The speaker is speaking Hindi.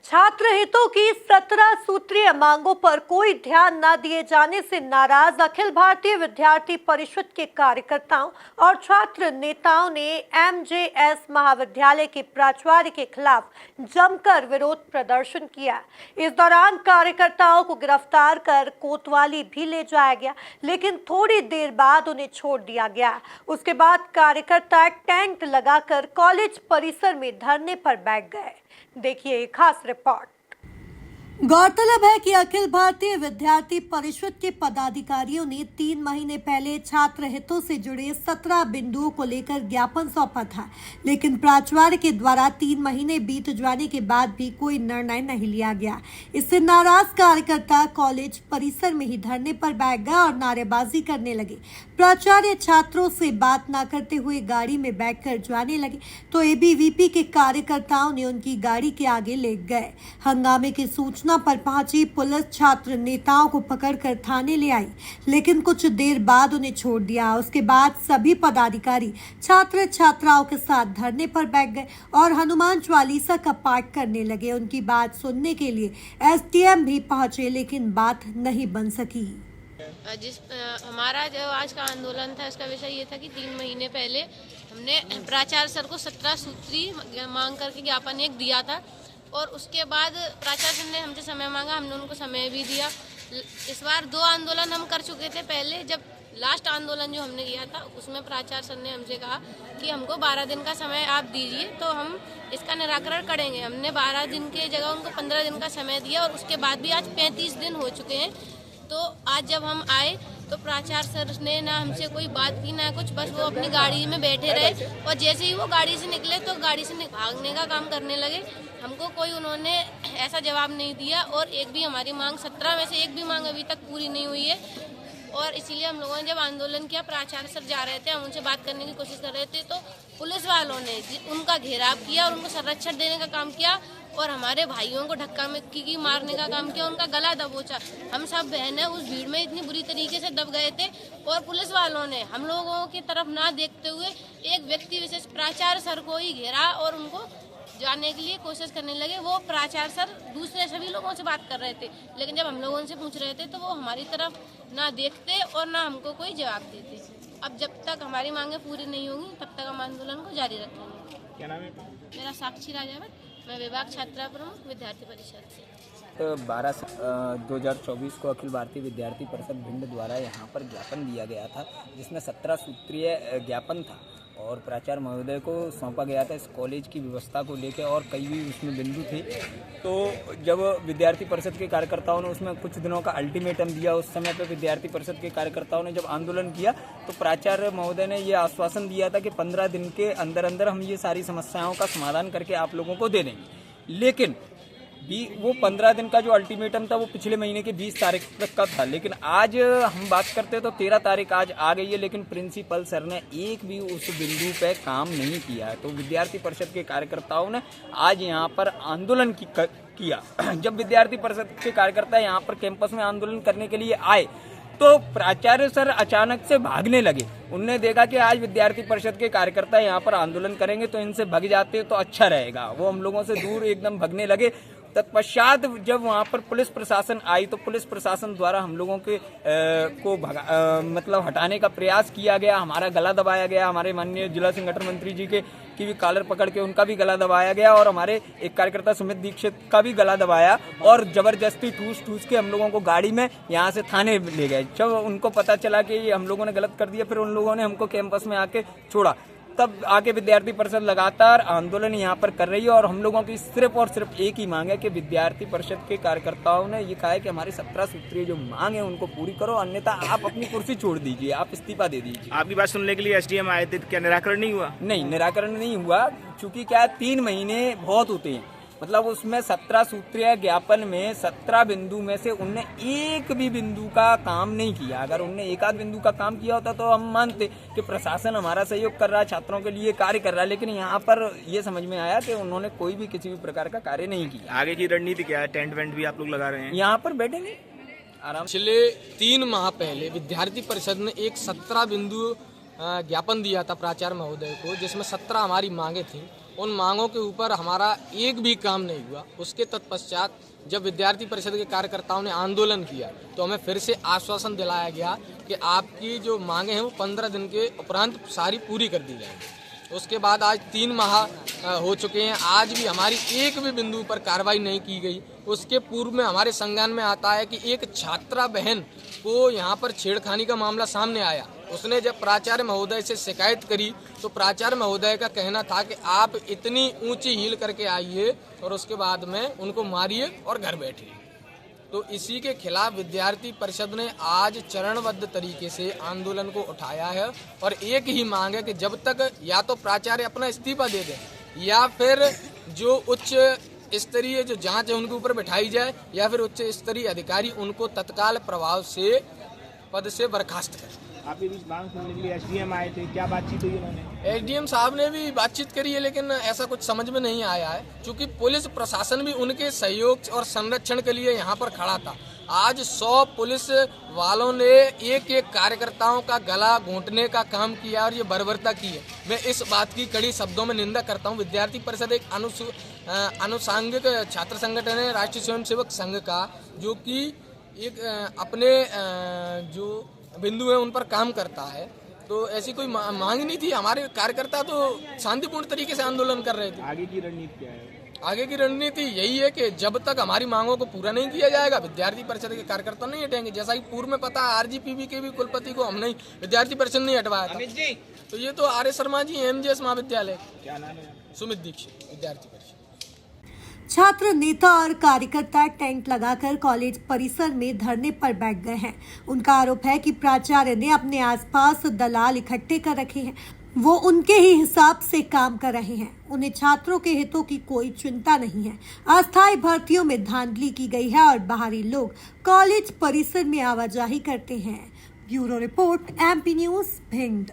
छात्र हितों की 17 सूत्रीय मांगों पर कोई ध्यान न दिए जाने से नाराज अखिल भारतीय विद्यार्थी परिषद के कार्यकर्ताओं और छात्र नेताओं ने एमजेएस महाविद्यालय के प्राचार्य के खिलाफ जमकर विरोध प्रदर्शन किया। इस दौरान कार्यकर्ताओं को गिरफ्तार कर कोतवाली भी ले जाया गया, लेकिन थोड़ी देर बाद उन्हें छोड़ दिया गया। उसके बाद कार्यकर्ता टेंट लगाकर कॉलेज परिसर में धरने पर बैठ गए। देखिए एक खास रिपोर्ट। गौरतलब है कि अखिल भारतीय विद्यार्थी परिषद के पदाधिकारियों ने 3 महीने पहले छात्र हितों से जुड़े 17 बिंदुओं को लेकर ज्ञापन सौंपा था, लेकिन प्राचार्य के द्वारा 3 महीने बीत जाने के बाद भी कोई निर्णय नहीं लिया गया। इससे नाराज कार्यकर्ता कॉलेज परिसर में ही धरने पर बैठ गए और नारेबाजी करने लगे। प्राचार्य छात्रों से बात न करते हुए गाड़ी में बैठकर जाने लगे तो एबीवीपी के कार्यकर्ताओं ने उनकी गाड़ी के आगे ले गए। हंगामे की सूचना पर पहुंची पुलिस छात्र नेताओं को पकड़कर थाने ले आई, लेकिन कुछ देर बाद उन्हें छोड़ दिया। उसके बाद सभी पदाधिकारी छात्र छात्राओं के साथ धरने पर बैठ गए और हनुमान चालीसा का पाठ करने लगे। उनकी बात सुनने के लिए एसडीएम भी पहुंचे, लेकिन बात नहीं बन सकी। हमारा जो आज का आंदोलन था, उसका विषय ये था कि 3 महीने पहले हमने प्राचार्य सर को 17 सूत्री मांग करके ज्ञापन एक दिया था और उसके बाद प्राचार्य सर ने हमसे समय मांगा, हमने उनको समय भी दिया। इस बार 2 आंदोलन हम कर चुके थे। पहले जब लास्ट आंदोलन जो हमने किया था उसमें प्राचार्य सर ने हमसे कहा कि हमको 12 दिन का समय आप दीजिए तो हम इसका निराकरण करेंगे। हमने 12 दिन के जगह उनको 15 दिन का समय दिया और उसके बाद भी आज 35 दिन हो चुके हैं। तो आज जब हम आए तो प्राचार्य सर ने ना हमसे कोई बात की ना कुछ, बस वो अपनी गाड़ी में बैठे रहे और जैसे ही वो गाड़ी से निकले तो गाड़ी से भागने का काम करने लगे। हमको कोई उन्होंने ऐसा जवाब नहीं दिया और एक भी हमारी मांग 17 में से एक भी मांग अभी तक पूरी नहीं हुई है। और इसीलिए हम लोगों ने जब आंदोलन किया, प्राचार्य सर जा रहे थे, हम उनसे बात करने की कोशिश कर रहे थे तो पुलिस वालों ने उनका घेराव किया और उनको संरक्षण देने का काम किया और हमारे भाइयों को धक्का मुक्की मारने का काम किया, उनका गला दबोचा। हम सब बहनें उस भीड़ में इतनी बुरी तरीके से दब गए थे और पुलिस वालों ने हम लोगों की तरफ ना देखते हुए एक व्यक्ति विशेष प्राचार्य सर को ही घेरा और उनको जाने के लिए कोशिश करने लगे। वो प्राचार्य सर दूसरे सभी लोगों से बात कर रहे थे, लेकिन जब हम लोगों से पूछ रहे थे तो वो हमारी तरफ ना देखते और ना हमको कोई जवाब देते। अब जब तक हमारी मांगे पूरी नहीं होंगी तब तक हम आंदोलन को जारी रखेंगे। क्या नाम है? मेरा साक्षी राजावत, मैं विभाग छात्रा प्रमुख विद्यार्थी परिषद से। 12/2024 को अखिल भारतीय विद्यार्थी परिषद भिंड द्वारा यहाँ पर ज्ञापन दिया गया था, जिसमें 17 सूत्रीय ज्ञापन था और प्राचार्य महोदय को सौंपा गया था इस कॉलेज की व्यवस्था को लेकर और कई भी उसमें बिंदु थे। तो जब विद्यार्थी परिषद के कार्यकर्ताओं ने उसमें कुछ दिनों का अल्टीमेटम दिया, उस समय पे विद्यार्थी परिषद के कार्यकर्ताओं ने जब आंदोलन किया तो प्राचार्य महोदय ने ये आश्वासन दिया था कि 15 दिन के अंदर अंदर हम ये सारी समस्याओं का समाधान करके आप लोगों को दे देंगे। लेकिन वो 15 दिन का जो अल्टीमेटम था वो पिछले महीने के 20 तारीख तक का था, लेकिन आज हम बात करते तो 13 तारीख आज आ गई है, लेकिन प्रिंसिपल सर ने एक भी उस बिंदु पे काम नहीं किया है। तो विद्यार्थी परिषद के कार्यकर्ताओं ने आज यहाँ पर आंदोलन किया। जब विद्यार्थी परिषद के कार्यकर्ता यहाँ पर कैंपस में आंदोलन करने के लिए आए तो प्राचार्य सर अचानक से भागने लगे। उनने देखा कि आज विद्यार्थी परिषद के कार्यकर्ता यहाँ पर आंदोलन करेंगे तो इनसे भग जाते तो अच्छा रहेगा। वो हम लोगों से दूर एकदम भगने लगे। तत्पश्चात जब वहाँ पर पुलिस प्रशासन आई तो पुलिस प्रशासन द्वारा हम लोगों के मतलब हटाने का प्रयास किया गया, हमारा गला दबाया गया, हमारे माननीय जिला संगठन मंत्री जी की भी कॉलर पकड़ के उनका भी गला दबाया गया और हमारे एक कार्यकर्ता सुमित दीक्षित का भी गला दबाया और जबरदस्ती ठूस के हम लोगों को गाड़ी में यहाँ से थाने ले गए। जब उनको पता चला कि ये हम लोगों ने गलत कर दिया, फिर उन लोगों ने हमको कैंपस में आके छोड़ा। तब आके विद्यार्थी परिषद लगातार आंदोलन यहाँ पर कर रही है और हम लोगों की सिर्फ और सिर्फ एक ही मांग है कि विद्यार्थी परिषद के कार्यकर्ताओं ने ये कहा है कि हमारी 17 सूत्रीय जो मांग है उनको पूरी करो, अन्यथा आप अपनी कुर्सी छोड़ दीजिए, आप इस्तीफा दे दीजिए। आपकी बात सुनने के लिए एसडीएम आए थे, क्या निराकरण नहीं हुआ? नहीं, निराकरण नहीं हुआ, क्योंकि क्या 3 महीने बहुत होते हैं। मतलब उसमें 17 सूत्रीय ज्ञापन में 17 बिंदु में से उनने एक भी बिंदु का काम नहीं किया। अगर उनने एक आध बिंदु का काम किया होता तो हम मानते कि प्रशासन हमारा सहयोग कर रहा है, छात्रों के लिए कार्य कर रहा है, लेकिन यहाँ पर ये समझ में आया कि उन्होंने कोई भी किसी भी प्रकार का कार्य नहीं किया। आगे की रणनीति क्या है? टेंट वेंट भी आप लोग लगा रहे हैं? यहाँ पर बैठेंगे आराम। पिछले 3 माह पहले विद्यार्थी परिषद ने एक 17 बिंदु ज्ञापन दिया था प्राचार्य महोदय को, जिसमें 17 हमारी मांगे थी। उन मांगों के ऊपर हमारा एक भी काम नहीं हुआ। उसके तत्पश्चात जब विद्यार्थी परिषद के कार्यकर्ताओं ने आंदोलन किया तो हमें फिर से आश्वासन दिलाया गया कि आपकी जो मांगे हैं वो 15 दिन के उपरांत सारी पूरी कर दी जाएंगी। उसके बाद आज 3 माह हो चुके हैं, आज भी हमारी एक भी बिंदु पर कार्रवाई नहीं की गई। उसके पूर्व में हमारे संज्ञान में आता है कि एक छात्रा बहन को यहाँ पर छेड़खानी का मामला सामने आया। उसने जब प्राचार्य महोदय से शिकायत करी तो प्राचार्य महोदय का कहना था कि आप इतनी ऊंची हील करके आइए और उसके बाद में उनको मारिए और घर बैठिए। तो इसी के खिलाफ विद्यार्थी परिषद ने आज चरणबद्ध तरीके से आंदोलन को उठाया है और एक ही मांग है कि जब तक या तो प्राचार्य अपना इस्तीफा दे दें या फिर जो उच्च स्तरीय जो जांच है उनके ऊपर बिठाई जाए या फिर उच्च स्तरीय अधिकारी उनको तत्काल प्रभाव से पद से बर्खास्त करें। आपके बीच मांग सुनने के लिए एसडीएम आए थे, क्या बातचीत हुई उन्होंने? एसडीएम साहब ने भी बातचीत करी है लेकिन ऐसा कुछ समझ में नहीं आया है, क्योंकि पुलिस प्रशासन भी उनके सहयोग और संरक्षण के लिए यहाँ पर खड़ा था। आज 100 पुलिस वालों ने एक एक कार्यकर्ताओं का गला घोंटने का काम किया और ये बर्बरता की है। मैं इस बात की कड़ी शब्दों में निंदा करता हूँ। विद्यार्थी परिषद एक अनुसांगिक छात्र संगठन है राष्ट्रीय स्वयंसेवक संघ का, जो कि एक अपने जो बिंदु है उन पर काम करता है। तो ऐसी कोई मांग नहीं थी। हमारे कार्यकर्ता तो शांतिपूर्ण तरीके से आंदोलन कर रहे थे। आगे की रणनीति क्या है? आगे की रणनीति यही है कि जब तक हमारी मांगों को पूरा नहीं किया जाएगा विद्यार्थी परिषद के कार्यकर्ता नहीं हटेंगे। जैसा कि पूर्व में पता है आरजीपीवी के भी कुलपति को हमने विद्यार्थी परिषद नहीं हटवाया था। तो ये तो आर्य शर्मा जी एमजीएस महाविद्यालय, क्या नाम है? सुमित दीक्षित, विद्यार्थी परिषद। छात्र नेता और कार्यकर्ता टेंट लगाकर कॉलेज परिसर में धरने पर बैठ गए हैं। उनका आरोप है कि प्राचार्य ने अपने आसपास दलाल इकट्ठे कर रखे हैं, वो उनके ही हिसाब से काम कर रहे हैं। उन्हें छात्रों के हितों की कोई चिंता नहीं है। अस्थायी भर्तियों में धांधली की गई है और बाहरी लोग कॉलेज परिसर में आवाजाही करते हैं। Bureau report, MP news, Bhind.